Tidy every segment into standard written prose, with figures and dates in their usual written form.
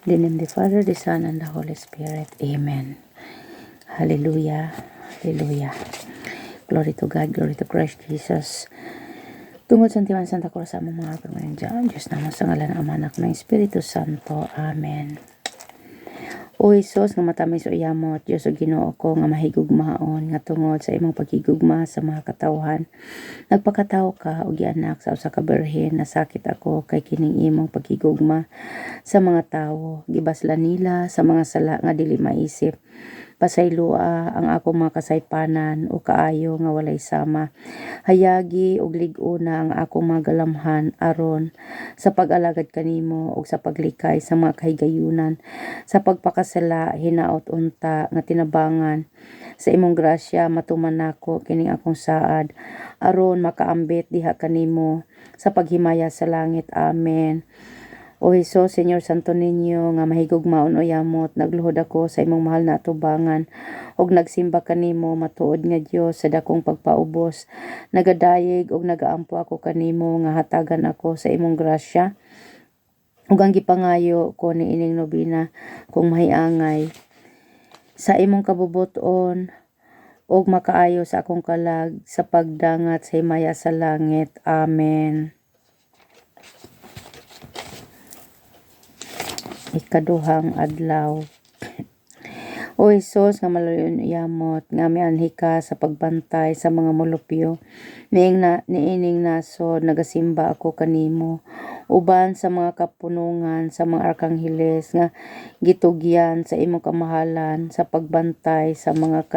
In the name of the Father, the Son, and the Holy Spirit. Amen. Hallelujah. Hallelujah. Glory to God. Glory to Christ Jesus. Tungod sa Timan Santa Cruz sa mga permanent dyan. Diyos naman sa ngalan ng Ama, Anak, ng Espiritu Santo. Amen. O Isos, nga matamis o yamot, Diyos o Ginoo ko, nga mahigugmaon, nga tungod sa imong pagigugma sa mga katawhan. Nagpakataw ka o gianak sa usa ka birhen, nasakit ako kay kining imong pagigugma sa mga tawo. Gibaslan nila sa mga sala nga dili maisip. Pasaylua ang akong mga kasaypanan o kaayo nga walay sama. Hayagi og lig-una ang akong mga galamhan aron sa pag-alagad kanimo ug sa paglikay sa mga kahigayunan, sa pagpakasala hinaot unta nga tinabangan sa imong grasya matuman nako kining akong saad aron makaambit diha kanimo sa paghimaya sa langit. Amen. O Hesus, Senyor Santo Niño, nga mahigugmaon o yamot, nagluhod ako sa imong mahal na atubangan, og nagsimba kanimo, matuod nga Dios sa dakong pagpaubos. Nagadayeg og nagaampo ako kanimo, nga hatagan ako sa imong grasya. Ug ang gipangayo ko ni ining nobina, kung mahiangay, sa imong kabubuton, og makaayo sa akong kalag, sa pagdangat sa himaya sa langit. Amen. Ikaduhang adlaw. O Hesus, nga malayon yamot, nga mianhi ka sa pagbantay sa mga molupyo, niining nasod nagasimba ako kanimo, uban sa mga kapunungan sa mga arkangheles nga gitugyan sa imong kamahalan sa pagbantay sa mga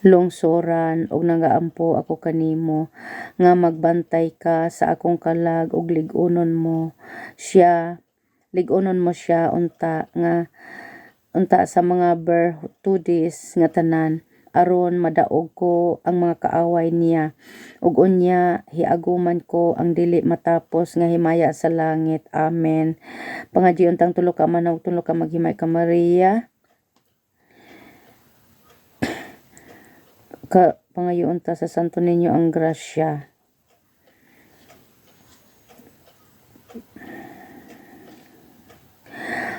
lungsoran og nagaampo ako kanimo nga magbantay ka sa akong kalag ug ligunon mo siya unta sa mga bertudes nga tanan aron madaog ko ang mga kaaway niya ug unya hiaguman ko ang dili matapos nga himaya sa langit. Amen. Pangadyon tang tulo ka man ug tulo ka maghimay ka Maria. Pangayoon ta sa Santo Niño ang grasya.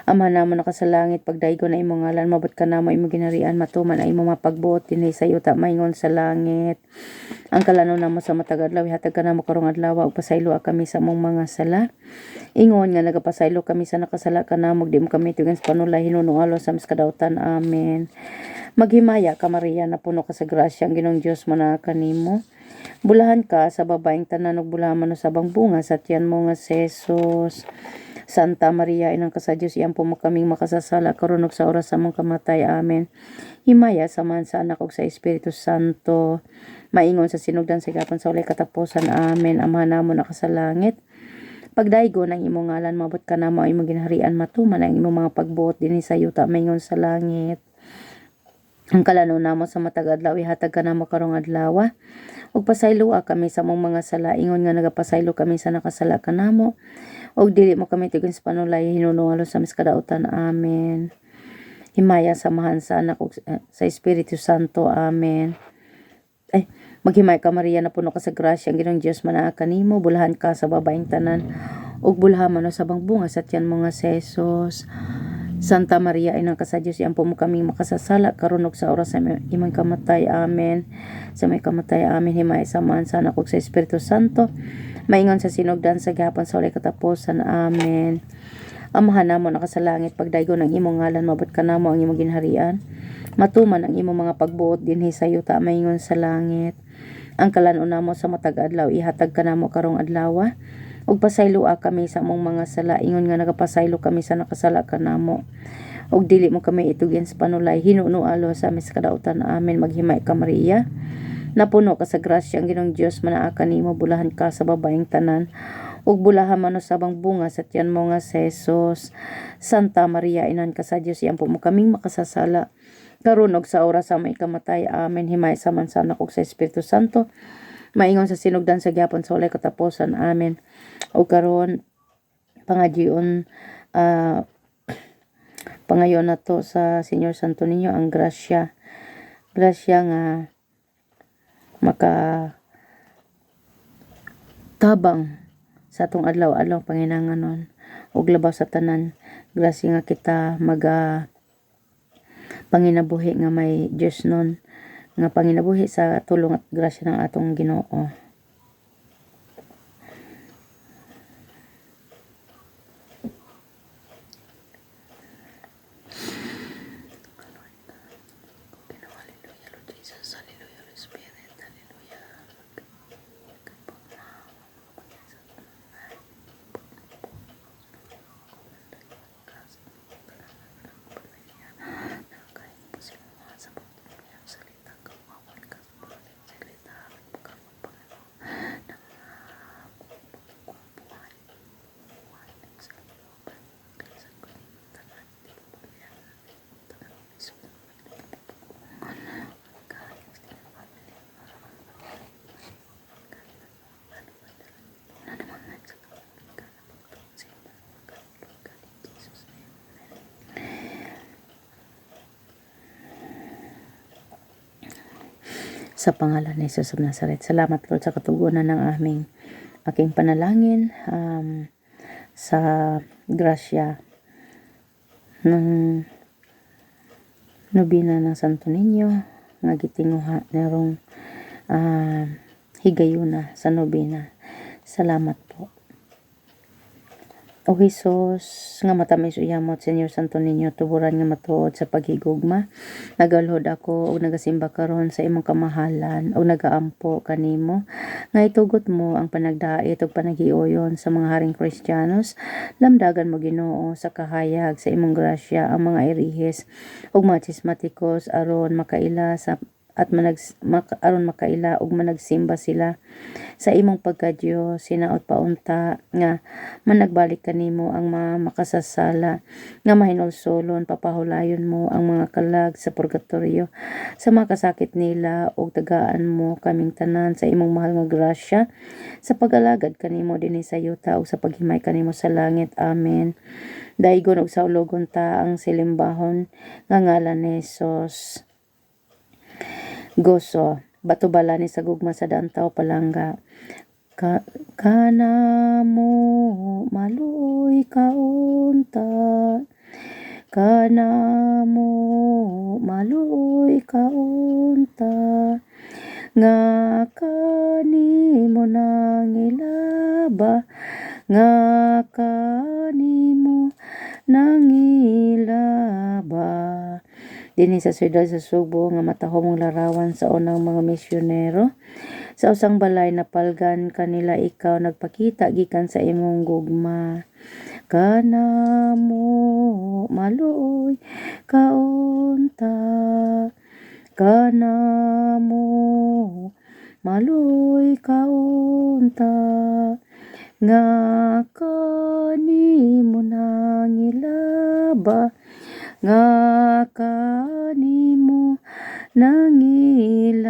Ama namo nakasalangit, pagdaygo na imong ngalan, mabot ka namo imong ginharian, matuman ang imong mapagbuot dinhi sa yuta maingon sa langit. Ang kalano namo sa matag adlaw, hatag ka namo karong adlaw, ug pasaylo kami sa among mga sala. Ingon nga nagapasaylo kami sa nakasala kanamo, di mo kami tugan sa panulay hinunong sa miskadawtan. Amen. Maghimaya ka Maria, na puno ka sa grasya, ang Ginoong Dios manaa kanimo. Bulahan ka sa babaeng tanan ug bulahan man sa bang bunga sa tiyan mo nga si Jesus. Santa Maria, inang ka sa Dios, iampo mo kaming makasasala karon ug sa oras sa among kamatay. Amen. Himaya samahan sa anak ug sa Espiritu Santo, maingon sa sinugdan sa gapon sa walay katapusan. Amen. Amahan namo nakasalangit, pagdaygo ng imong ngalan, mabot ka namo ang imong ginharian, matuman ang imong mga pagbuot dinhi sa yuta maingon sa langit. Ang kalano namo sa matag adlaw, ihatag ka namo karong adlaw, ug pasaylo kami sa among mga sala, ingon nga nagapasaylo kami sa nakasala kanamo, ug dili mo kami tugon sa panulay hinunong sa miskadautan. Amen. Himaya samahan sa anak ug sa Espiritu Santo. Amen. Maghimay ka Maria, na puno ka sa grasya, ang Ginoong Dios manaa kanimo. Bulahan ka sa babaeng tanan ug bulahan man sa bang bunga sa tiyan mo nga si Jesus. Santa Maria, inang ka sa Dios, iampo mo kaming makasasala karon ug sa oras sa imong kamatay. Amen. Sa may kamatay. Amen. Himaya samahan sa anak ug sa Espiritu Santo, maingon sa sinugdan sa gihapon sa walay katapusan. Amen. Amahan namo nakasalangit, pagdaygo ng imong ngalan, mabot ka namo ang imong ginharian, matuman ang imong mga pagbuot dinhi sa yuta maingon sa langit. Ang kalano namo sa matag adlaw, ihatag ka namo karong adlaw, ug pasaylo kami sa among mga sala, ingon nga nagapasaylo kami sa nakasala kanamo, ug dili mo kami itugyan sa panulay hinuno sa miskadautan. Amen. Maghimay ka Maria, napuno ka sa grasya, ang Ginoong Dios manaa kanimo. Bulahan ka sa babaeng tanan ug bulahan man sa bang bunga sa tiyan mo nga si Jesus. Santa Maria, inan ka sa Dios, iampo mo kaming makasasala karon ug sa oras sa among kamatay. Amen. Himay saman sa anak ug sa Espiritu Santo, maingon sa sinugdan sa gihapon sa walay katapusan. Amen. O karon pangadyon pangayon nato sa Senyor Santo Niño ang grasya nga maka tabang sa atong adlaw-adlaw panginahanglanon. ug labaw sa tanan. Grasya nga kita panginabuhi nga may Dios nun, nga panginabuhi sa tulong at grasya ng atong Ginoo. Sa pangalan ni Jesus of Nazareth. Salamat Lord sa katugunan ng aking panalangin sa grasya ng nobina ng Santo Niño nga gitinguha nerong higayuna sa nobina. Salamat po. O Jesus, nga matamis uyamot, Senyor Santo Niño, tuburan nga matuod sa paghigugma. Nagalhod ako o nagasimba karon sa imong kamahalan o nagaampo kanimo. Nga itugot mo ang panagdait o panaghiuyon sa mga haring Kristiyanos. Lamdagan mo Ginoo sa kahayag sa imong grasya ang mga irihis o mga chismatikos aron makaila ug managsimba sila sa imong pagkadiyos. Sinaot paunta nga managbalik kanimo ang mga makasasala nga mahinulsolon, papahulayon mo ang mga kalag sa purgatorio sa mga kasakit nila ug tagaan mo kaming tanan sa imong mahal nga grasya sa pag-alagad kanimo dinhi sa yuta ug sa paghimay kanimo sa langit. Amen. Daigon ug sa ulogon ta ang silimbahon nga ngalan ni Jesus. Goso, batubala ni sa gugma sa Dantaw Palangga. Kanamo maluoy kaunta, kanamo maluoy kaunta, nga kanimo nangilaba, nga kanimo nangilaba. Dinhi sa siyudad sa Subo nga matahong mong larawan sa unang mga misyonero. Sa usang balay napalgan kanila ikaw nagpakita gikan sa imong gugma. Kanamo maluoy kaunta, kanamo maluoy kaunta, nga kanimo nangilaba, nga kanimo nangilaba.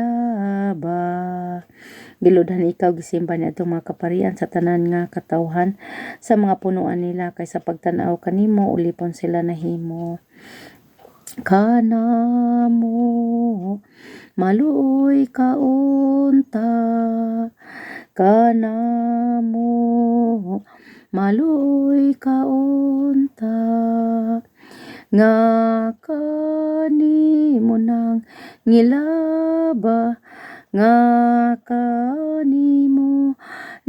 Giludhan ikaw gisimba ni atong mga kaparian sa tanan nga katawhan sa mga punuan nila kay sa pagtan-aw kanimo ulipon sila nahimo. Kanamo maluoy kaunta, kanamo maluoy kaunta, nga kanimo nang ngilaba, nga kanimo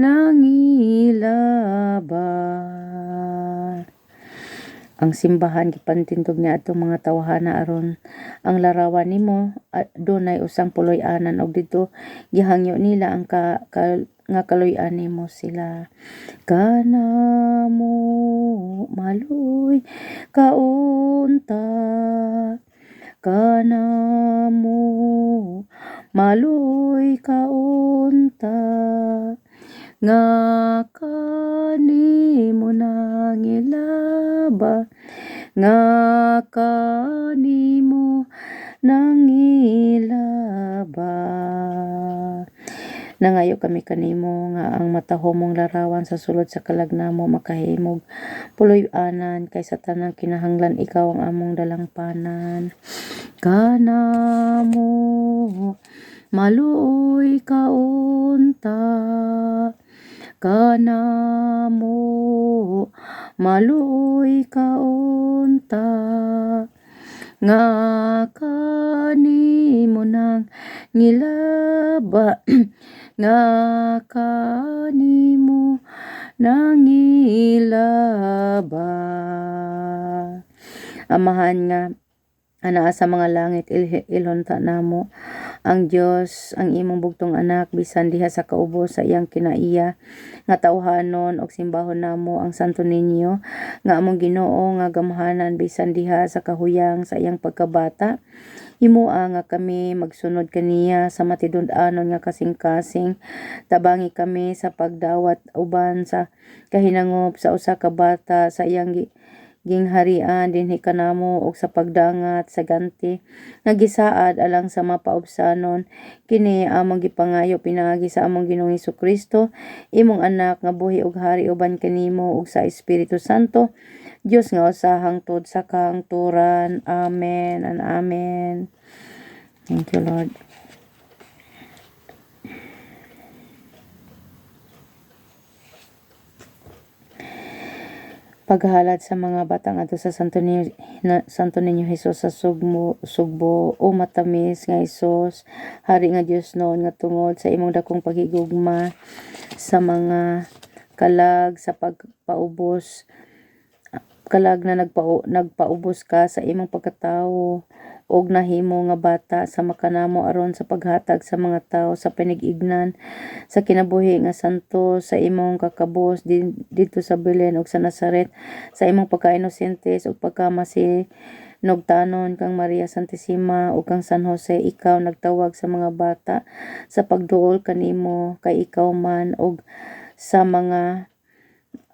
nangilaba. Ang simbahan gipantindog ni atong mga tawhana aron ang larawan nimo dunay usang puloy-anan og didto gihangyo nila ang nga kaloy-an nimo sila. Kanamo maluoy kaunta, kanamo maluoy kaunta, nga kanimo nangilaba, nga kanimo nangilaba. Nangayo kami kanimo nga ang matahomong larawan sa sulod sa kalagnamo makahimog puloy-anan kay sa tanang kinahanglan ikaw ang among dalangpanan. Kanamo maluoy kaunta, kanamo maluoy kaunta nga kanimo nang ngilaba nga kanimo nang ngilaba. Amahan nga anaa sa mga langit, ilhonta namo ang Dios ang imong bugtong anak bisan diha sa kaubos sa iyang kinaiya nga tawhanon og simbahon namo ang Santo Niño nga among Ginoo nga gamhanan bisan diha sa kahuyang sa iyang pagkabata. Himua nga kami magsunod kaniya sa matidud-anon nga kasing-kasing. Tabangi kami sa pagdawat uban sa kahinangop sa usa ka bata sa iyang gingharian dinhi kanamo og sa pagdangat sa ganti nga gisaad alang sa mapaubsanon kini among gipangayo pinaagi sa among Ginoong Hesukristo imong anak nga buhi ug hari uban kanimo ug sa Espiritu Santo Dios nga usa hangtod sa kahangturan. Amen and amen. Thank you, Lord. Paghalad sa mga batang ato sa Santo Niño Hesus sa sugbo o matamis nga Hesus, hari nga Dios noon nga tungod sa imong dakong paghigugma sa mga kalag sa pagpaubos kalag na nagpaubos ka sa imong pagkatawo og nahimo nga bata sa makanamo aron sa paghatag sa mga tawo sa panig-ignan sa kinabuhi nga santo sa imong kakabos dito sa Belen ug sa Nazaret sa imong pagka-inosentes ug pagkamasi-nugtanon kang Maria Santissima ug kang San Jose. Ikaw nagtawag sa mga bata sa pagduol kanimo kay ikaw man og sa mga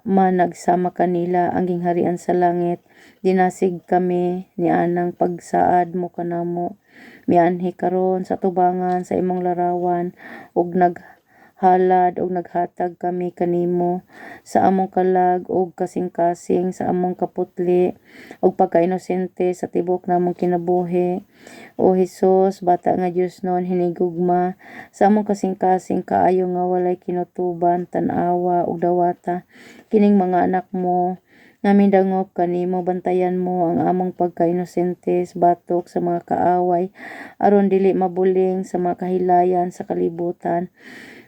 nagsama kanila ang gingharian sa langit. Dinasig kami ni anang pagsaad mo kanamo mianhi karon sa tubangan sa imong larawan ug naghalad ug naghatag kami kanimo sa among kalag ug kasing-kasing sa among kaputli ug pagka-inosente sa tibok namong kinabuhi. O Hesus, bata nga Dios noon hinigugma sa among kasing-kasing kaayo nga walay kinutuban, tan-awa ug dawata kining mga anak mo nga mindangop kanimo. Bantayan mo ang among pagka-inosentes batok sa mga kaaway aron dili mabuling sa mga kahilayan sa kalibutan.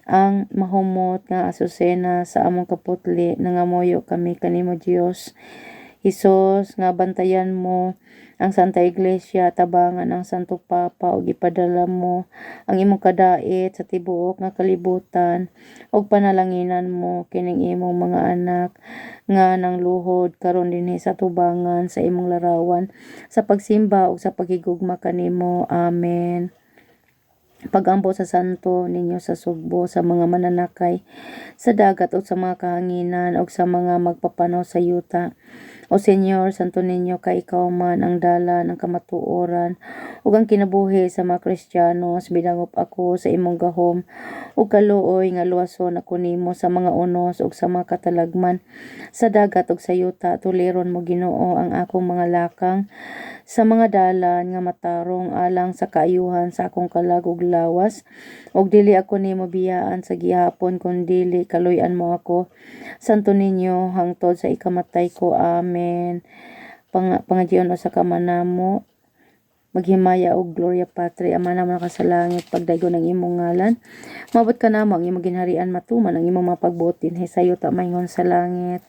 Ang mahumot nga asusena sa among kaputli nangamuyo kami kanimo Dios. Hesus, nga bantayan mo ang Santa Iglesia, tabangan ang Santo Papa ug ipadala mo ang imong kadait sa tibuok nga kalibutan ug panalanginan mo kining imong mga anak nga nangluhod karon dinhi sa tubangan sa imong larawan sa pagsimba ug sa paghigugma kanimo. Amen. Pagampo sa Santo Niño sa sugbo sa mga mananakay sa dagat o sa mga kahanginan o sa mga magpapanaw sa yuta. O Senyor, Santo Niño, kay ikaw man ang dala ng kamatuoran ug ang kinabuhi sa mga Kristiyanos. Bidangop ako sa imong gahom ug kaluoy nga luwason ako nimo sa mga unos ug sa mga katalagman sa dagat ug sa yuta. Tuliron mo Ginoo ang akong mga lakang sa mga dalan nga matarong alang sa kaayuhan sa akong kalag ug lawas ug dili ako nimo biyaan sa gihapon kun dili kaluy-an mo ako. Santo Niño, hangtod sa ikamatay ko. Amen. Pangadyon sa kamanamo maghimaya og Gloria Patri, Ama naman ka sa langit, pagdaygon ang imong ngalan. Mabot ka namo ang imong ginharian, matuman ang imong mapagbuot dinhi sa yuta maingon sa langit.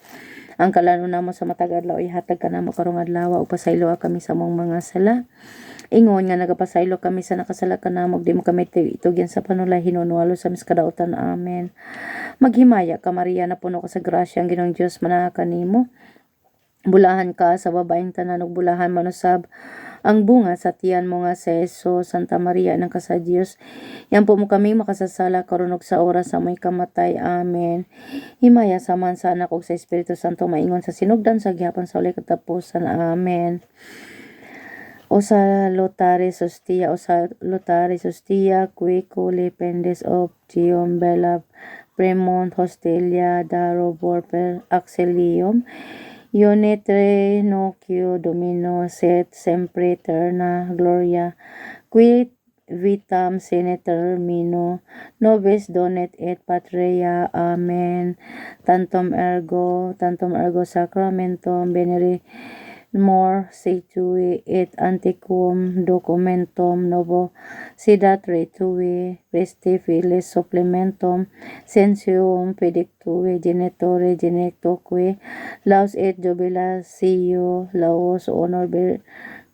Ang kalano namo sa matag adlaw ihatag ka namo karong adlaw ug pasaylo kami sa among mga sala. Ingon nga nagapasaylo kami sa nakasala kanamo ug di mo kami itugyan sa panulay hinunwalo sa miskadautan. Amen. Maghimaya ka Maria, napuno ka sa grasya, ang Ginoong Dios managa kanimo. Bulahan ka sa babaeng tanan ug bulahan manusab ang bunga sa tiyan mo nga sa Hesus. Santa Maria nang ka sa Dios, yampo mo kami makasasala karon ug sa oras sa may kamatay. Amen. Himaya sa man sa anak ug sa Espiritu Santo maingon sa sinugdan sa gihapon sa ulay katapusan. Amen. O sa Lotaris Hostia, Quico Lependes of Gion Bella Premont Hostelia Daro Borper Axelium Ionetre Nocio Domino Set Sempre Eterna Gloria Quid vitam sine termino, nobis donet et patria, amen. Tantum ergo sacramentum venere more sectui et antiquum documentum novo sidat retui preste files supplementum sensium pedictui genitore genitoque laus et jubilatio laus honor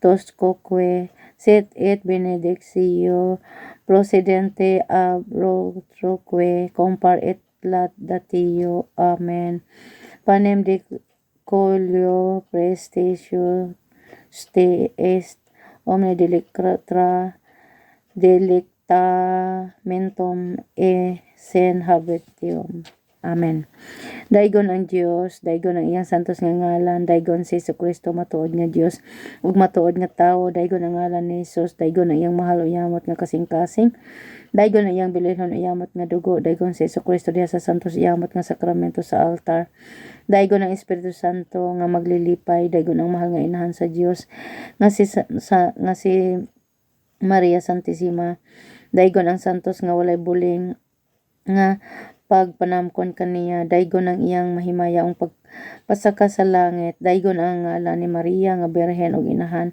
toscoque set et benedictio procedente ab rotroque compar et laudatio, amen. Panem de colio prestatio est omne delectamentum e sen habitium. Amen. Daigon ang Dios, daigon ang iyang santos nga ngalan, daigon si Jesucristo matuod nga Dios ug matuod nga tawo, daigon ang ngalan ni Jesus, daigon ang iyang mahal uyamot nga kasing-kasing, daigon ang iyang bilihon uyamot nga dugo, daigon si Jesucristo diha sa santos uyamot nga sakramento sa altar, daigon ang Espiritu Santo nga maglilipay, daigon ang mahal nga inahan sa Dios nga si Maria Santissima, daigon ang santos nga walay buling nga pagpanamkon kaniya, daigon ang iyang mahimayaong pagpasaka sa langit, daigon ang ngalan ni Maria nga birhen ug inahan,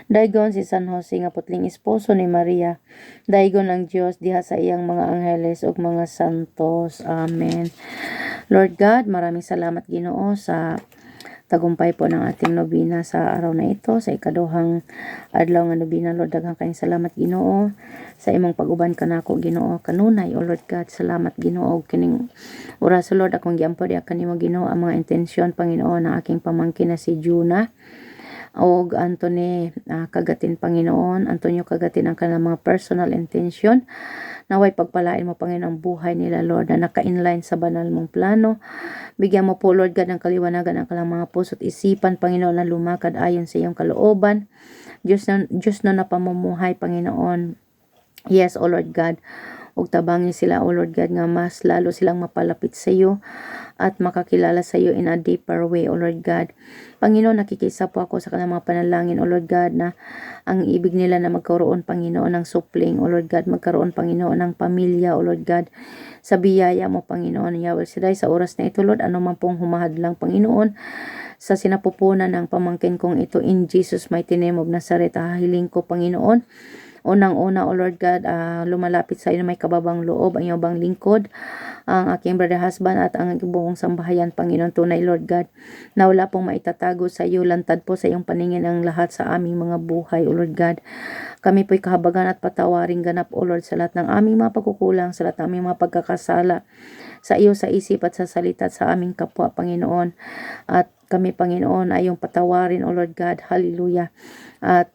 daigon si San Jose nga putling esposo ni Maria, daigon ang Dios diha sa iyang mga angheles ug mga santos, amen. Lord God, maraming salamat Ginoo sa tagumpay po ng ating nobina sa araw na ito, sa ikaduhang adlaw nga nobina. Lord, daghang kayong salamat Ginoo sa imong pag-uban kanako Ginoo kanunay. O Lord God, salamat Ginoo kining oras Lord, akong giampod kanimo Ginoo ang mga intensyon Panginoon ng aking pamangkin na si Juna og Anthony Kagatin Panginoon, Antonio Kagatin ang kanang mga personal intention. Naway pagpalain mo Panginoon ang buhay nila Lord na naka-inline sa banal mong plano. Bigyan mo po Lord God ng kaliwanagan ang kalang mga puso't isipan Panginoon na lumakad ayon sa iyong kalooban. Diyos na napamumuhay Panginoon. Yes, O Lord God. Ug tabangin sila O Lord God nga mas lalo silang mapalapit sa iyo at makakilala sa iyo in a deeper way O Lord God. Panginoon, nakikisa po ako sa kanang mga panalangin O Lord God na ang ibig nila na magkaroon Panginoon ng supling O Lord God, magkaroon Panginoon ng pamilya O Lord God, sa biyaya mo Panginoon. Yawel siday sa oras na ito Lord, ano man pong humahadlang Panginoon sa sinapupunan ng pamangkin kong ito, in Jesus mighty name of Nazareth, hiling ko Panginoon. Unang-una, O Lord God, lumalapit sa iyo na may kababang loob ang iyong bang lingkod, ang aking brother husband at ang buong sambahayan, Panginoon. Tunay, Lord God, na wala pong maitatago sa iyo, lantad po sa iyong paningin ang lahat sa aming mga buhay, O Lord God. Kami po'y kahabagan at patawaring ganap, O Lord, sa lahat ng aming mga pagkukulang, sa lahat ng aming mga pagkakasala sa iyo, sa isip at sa salita at sa aming kapwa, Panginoon. At kami, Panginoon, ay iyong patawarin, O Lord God. Hallelujah. At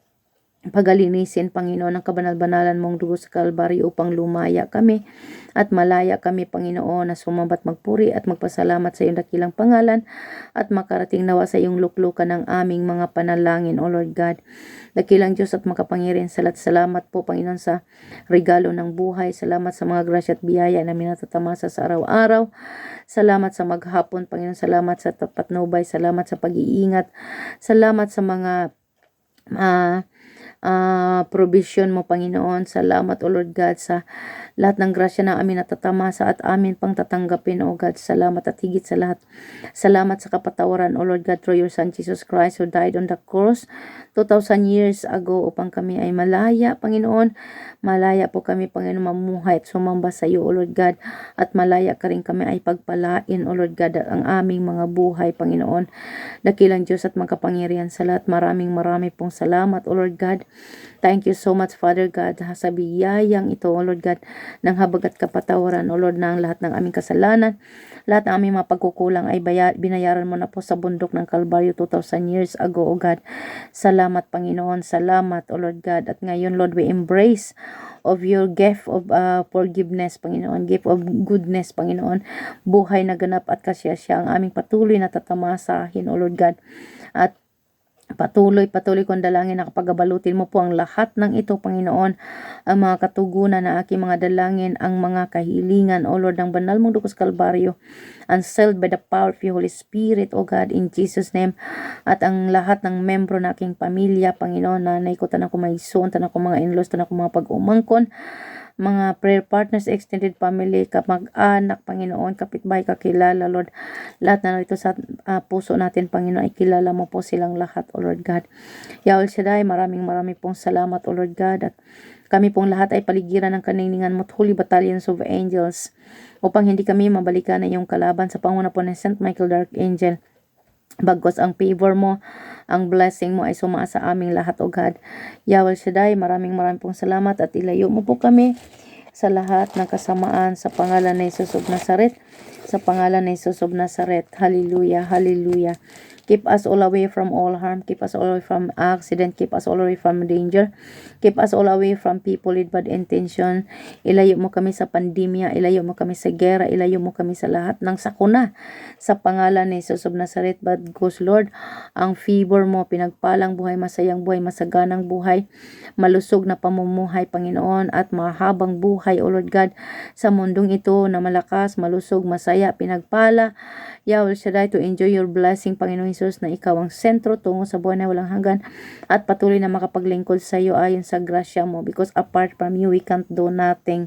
pagalinisin, Panginoon, ang kabanal-banalan mong dugo sa Kalbaryo upang lumaya kami at malaya kami, Panginoon, na sumambat magpuri at magpasalamat sa iyong dakilang pangalan at makarating nawa sa iyong luklukan ng aming mga panalangin, O Lord God. Dakilang Diyos at makapangyarihan salamat po, Panginoon, sa regalo ng buhay. Salamat sa mga grasya at biyaya na minatatamasa sa araw-araw. Salamat sa maghapon, Panginoon. Salamat sa tapat na ubay. Salamat sa pag-iingat. Salamat sa mga provision mo, Panginoon. Salamat, O Lord God, sa lahat ng grasya na amin natatamasa at amin pang tatanggapin, O God. Salamat at higit sa lahat. Salamat sa kapatawaran, O Lord God, through your Son Jesus Christ who died on the cross 2,000 years ago upang kami ay malaya, Panginoon. Malaya po kami, Panginoon, mamuhay at sumamba sa iyo, O Lord God. At malaya ka rin kami ay pagpalain, O Lord God, ang aming mga buhay, Panginoon. Dakilang Diyos at makapangyarihan sa lahat. Maraming pong salamat, O Lord God. Thank you so much, Father God, sa biyayang ito, O Lord God, ng habag at kapatawaran, O Lord, ng lahat ng aming kasalanan. Lahat ng aming mga pagkukulang ay binayaran mo na po sa bundok ng Kalbaryo 2,000 years ago, O God. Salamat, Panginoon. Salamat, O Lord God. At ngayon, Lord, we embrace of your gift of forgiveness, Panginoon. Gift of goodness, Panginoon. Buhay na ganap at kasya ang aming patuloy na tatamasahin, O Lord God. At Patuloy kong dalangin na kapagabalutin mo po ang lahat ng ito, Panginoon, ang mga katugunan na aking mga dalangin, ang mga kahilingan, O Lord, ng banal mong dugo sa Kalbaryo, unsealed by the power of your Holy Spirit, O God, in Jesus' name, at ang lahat ng membro na aking pamilya, Panginoon, nanay ko, tanan ko may isuon, tanan ko mga in-laws, tanan ko mga pag-umangkon, mga prayer partners, extended family, kamag-anak, Panginoon, kapitbahay, kakilala, Lord. Lahat na ito sa puso natin, Panginoon, ay kilala mo po silang lahat, O Lord God. Yahweh Shaddai, maraming pong salamat, O Lord God. At kami pong lahat ay paligiran ng kaniningan mo't holy battalions of angels upang hindi kami mabalikan na iyong kalaban sa panguna po ng St. Michael the Archangel. Bagkos ang favor mo, ang blessing mo ay sumaa sa aming lahat, O God. Yahweh Shaddai, maraming pong salamat at ilayo mo po kami sa lahat ng kasamaan sa pangalan ni Jesus of Nazareth. Sa pangalan ni Jesus of Nazareth. Hallelujah, hallelujah. Keep us all away from all harm. Keep us all away from accident. Keep us all away from danger. Keep us all away from people with bad intention. Ilayo mo kami sa pandemya. Ilayo mo kami sa gera. Ilayo mo kami sa lahat ng sakuna. Sa pangalan ni Jesus of Nazareth. But goes Lord, ang favor mo, pinagpalang buhay, masayang buhay, masaganang buhay, malusog na pamumuhay, Panginoon, at mahabang buhay, O Lord God, sa mundong ito na malakas, malusog, masaya, pinagpala, Yahweh Shaddai, to enjoy your blessing, Panginoon Jesus, na ikaw ang sentro tungo sa buhay na walang hanggan at patuloy na makapaglingkod sa iyo ayon sa grasya mo, because apart from you, we can't do nothing.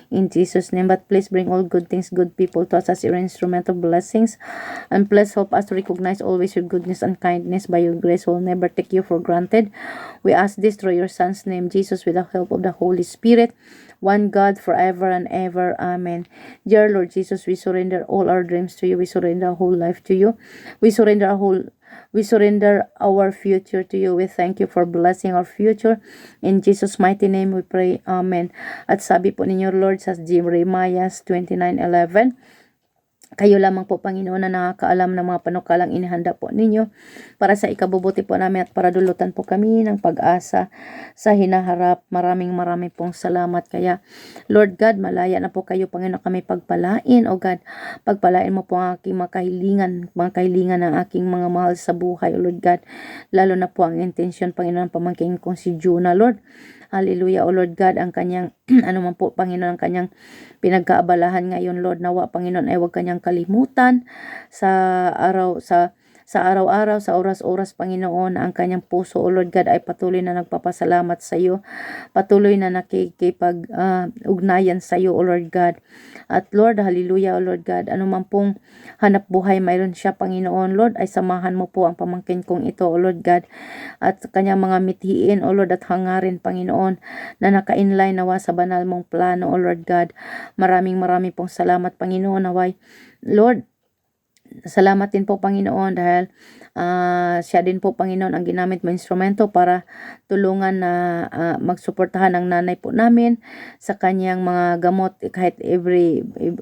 In Jesus' name, but please bring all good things, good people to us as your instrument of blessings, and please help us to recognize always your goodness and kindness. By your grace, we'll never take you for granted. We ask this through your Son's name, Jesus, with the help of the Holy Spirit, one God, forever and ever. Amen. Dear Lord Jesus, we surrender all our dreams to you. We surrender our whole life to you. We surrender our future to you. We thank you for blessing our future. In Jesus' mighty name we pray. Amen. At sabi po ninyo, Lord, sa Jeremiah 29:11, kayo lamang po, Panginoon, na nakakaalam ng mga panukalang inihanda po ninyo para sa ikabubuti po namin at para dulutan po kami ng pag-asa sa hinaharap. Maraming pong salamat. Kaya, Lord God, malaya na po kayo, Panginoon, kami pagpalain. O God, pagpalain mo po ang aking mga kahilingan ng aking mga mahal sa buhay, O Lord God. Lalo na po ang intensyon, Panginoon, pamangkin kong si Juna, Lord. Hallelujah, O Lord God, ang kanyang, man po, Panginoon, ang kanyang pinagkaabalahan ngayon, Lord, nawa, Panginoon, ay huwag kanyang kalimutan sa araw-araw, sa oras-oras, Panginoon, ang kanyang puso, O Lord God, ay patuloy na nagpapasalamat sa iyo, patuloy na nakikipag-ugnayan sa iyo, O Lord God. At Lord, hallelujah, O Lord God, anuman pong hanap buhay mayroon siya, Panginoon, Lord, ay samahan mo po ang pamangkin kong ito, O Lord God, at kanyang mga mithiin, O Lord, at hangarin, Panginoon, na naka-inline nawa sa banal mong plano, O Lord God. Maraming pong salamat, Panginoon, naway, Lord, salamat din po, Panginoon, dahil siya din po, Panginoon, ang ginamit mo instrumento para tulungan na magsuportahan ang nanay po namin sa kanyang mga gamot kahit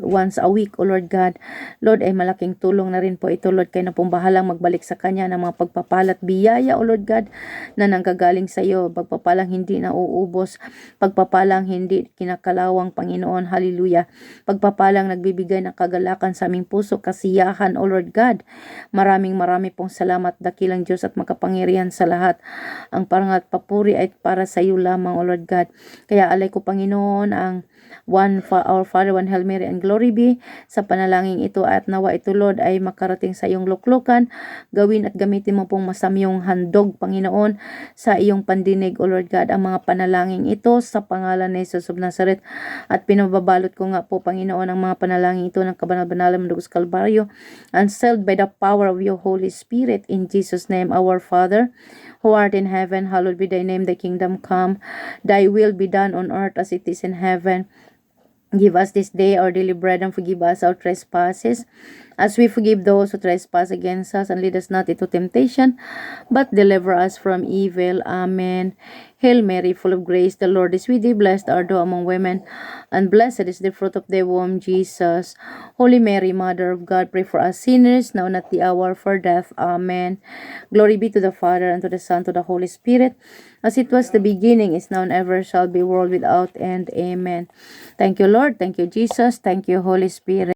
once a week, O Lord God. Lord, ay malaking tulong na rin po ito, Lord, kayo na pong bahalang magbalik sa kanya ng mga pagpapalat biyaya, O Lord God, na nanggagaling sa iyo, pagpapalang hindi nauubos, pagpapalang hindi kinakalawang, Panginoon, hallelujah, pagpapalang nagbibigay ng kagalakan sa aming puso, kasiyahan, O Lord God. Maraming pong salamat, dakilang Diyos at makapangyarihan sa lahat. Ang parangat papuri ay para sa iyo lamang, O Lord God. Kaya alay ko, Panginoon, ang Our Father, one Hail Mary, and glory be sa panalangin ito, at nawa ito, Lord, ay makarating sa iyong luklukan. Gawin at gamitin mo pong masamyong handog, Panginoon, sa iyong pandinig, O Lord God, ang mga panalangin ito sa pangalan ni Jesus of Nazareth. At pinababalot ko nga po, Panginoon, ang mga panalangin ito ng kabanal-banalang dugo sa Kalbaryo, unsealed by the power of your Holy Spirit. In Jesus' name, our Father, who art in heaven, hallowed be thy name, thy kingdom come, thy will be done on earth as it is in heaven. Give us this day our daily bread, and forgive us our trespasses, as we forgive those who trespass against us, and lead us not into temptation, but deliver us from evil. Amen. Hail Mary, full of grace, the Lord is with thee. Blessed art thou among women, and blessed is the fruit of thy womb, Jesus. Holy Mary, Mother of God, pray for us sinners, now and at the hour of our death. Amen. Glory be to the Father, and to the Son, and to the Holy Spirit, as it was the beginning, is now, and ever shall be, world without end. Amen. Thank you, Lord. Thank you, Jesus. Thank you, Holy Spirit.